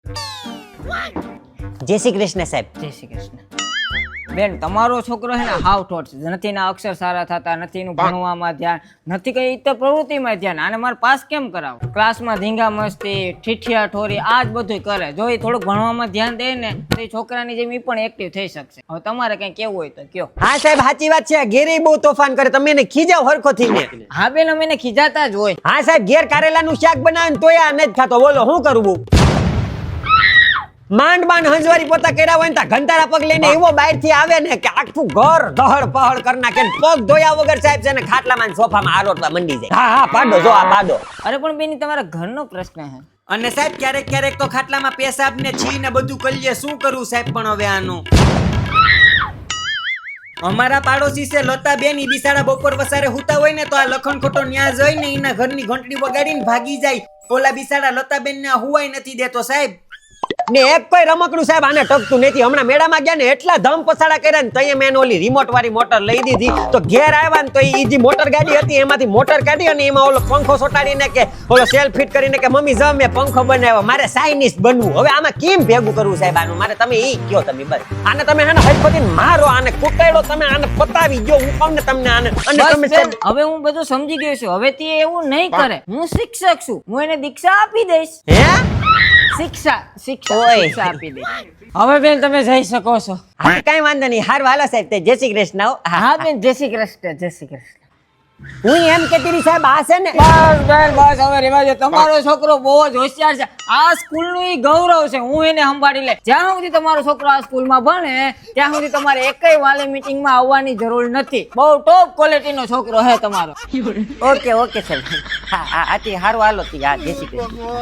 જય શ્રી કૃષ્ણ સાહેબ. જય શ્રી કૃષ્ણ. બેન તમારો છોકરો હે ને હાવ ઠોઠ છે. નથી ના અક્ષર સારા થતા, નથી એનું ભણવામાં ધ્યાન, નથી કઈ ઇતર પ્રવૃત્તિમાં ધ્યાન. આને મારે પાસ કેમ કરાવો? ક્લાસમાં ધીંગા મસ્તી, ઠીઠિયા ઠોરી આ જ બધું કરે. જો એ થોડુંક ભણવામાં ધ્યાન દે ને તો એ છોકરાની જેમ ઈ પણ એક્ટિવ થઈ શકશે. હવે તમારે કઈ કેવું હોય તો કયો. હા સાહેબ સાચી વાત છે. ઘેરે બહુ તોફાન કરે, તમે એને ખીજાવ હરખો થઈને. હા બેન અમે એને ખીજાતા જ હોય. હા સાહેબ, ઘેર કારેલાનું શાક બનાવે ને તોય આ નથી ખાતો. બોલો શું કરવું? માંડ માંડ હંજવારી પોતા કર્યા હોય ને તા ઘંટારા પગ લઈને એવો બહાર થી આવે ને કે આખું ઘર દહડ પહડ કરી નાખે. પગ ધોયા વગર સાહેબ છે ને ખાટલામાં ને સોફામાં આરોટવા મંડી જાય. હા હા પાડો જો આ પાડો. અરે પણ બેન તમારા ઘરનો પ્રશ્ન હે. અને સાહેબ ક્યારેક ક્યારેક તો ખાટલામાં પેશાબ ને છી ને બધું કરી લે. શું કરું સાહેબ પણ હવે આનું? અમારા પાડોશી છે લતા બેન, ઈ બિસાડા બપોર વસારે હુતા હોય ને તો આ લખણ ખોટો ન્યા જઈ ને એના ઘરની ઘંટડી વગાડીને ભાગી જાય. ઓલા બિસાડા લતા બેન ને હુવાય નથી દેતો સાહેબ. ને એક કોઈ રમકડું સાહેબ આને ટકતું નથી. હમણાં મેળામાં ગયા ને એટલા ધમ પસાડા કર્યા ને તઈએ મેં ઓલી રિમોટ વાળી મોટર લઈ દીધી. તો ઘેર આવ્યા ને તો ઈ જે મોટર ગાડી હતી એમાંથી મોટર કાઢી અને એમાં ઓલો પંખો સોટાડીને કે ઓલો સેલ ફિટ કરીને કે મમ્મી જો મેં પંખો બનાવ્યો, મારે સાઇનિસ્ટ બનવું. હવે આમાં કેમ ભેગું કરવું સાહેબ આનું? મારે તમે ઈ કયો તમે બસ. આને તમે આને હરખોથી મારો, આને કુટાડો, તમે આને પતાવી ગયો. હું કહું ને તમને આને. અને તમે બસ બેન, હવે હું બધું સમજી ગયો છું. હવે તે એવું નહીં કરે. હું શિક્ષક છું, હું એને દીક્ષા આપી દઈશ. હે શિક્ષા ઓય. આપી દઈશ. હવે બેન તમે જઈ શકો છો. હા કઈ વાંધો નહીં. હારું હાલો સાહેબ, તે જય શ્રી કૃષ્ણ. હો. હા બેન જય શ્રી કૃષ્ણ. જય શ્રી કૃષ્ણ. હું એમ કહેતી હતી સાહેબ આ છે ને બસ બેન બસ હવે રેવા દો. તમારો છોકરો બહુ જ હોશિયાર છે. આ સ્કૂલનું ઈ ગૌરવ છે. હું એને સંભાળી લે. જ્યાં સુધી તમારો છોકરો આ સ્કૂલમાં ભણે ત્યાં સુધી તમારે એકેય વાલી મીટિંગમાં આવવાની જરૂર નથી. બહુ ટોપ ક્વોલિટીનો છોકરો છે તમારો. ઓકે ઓકે સાહેબ. હા હા આથી હારું હાલો તી. હા જય શ્રી કૃષ્ણ.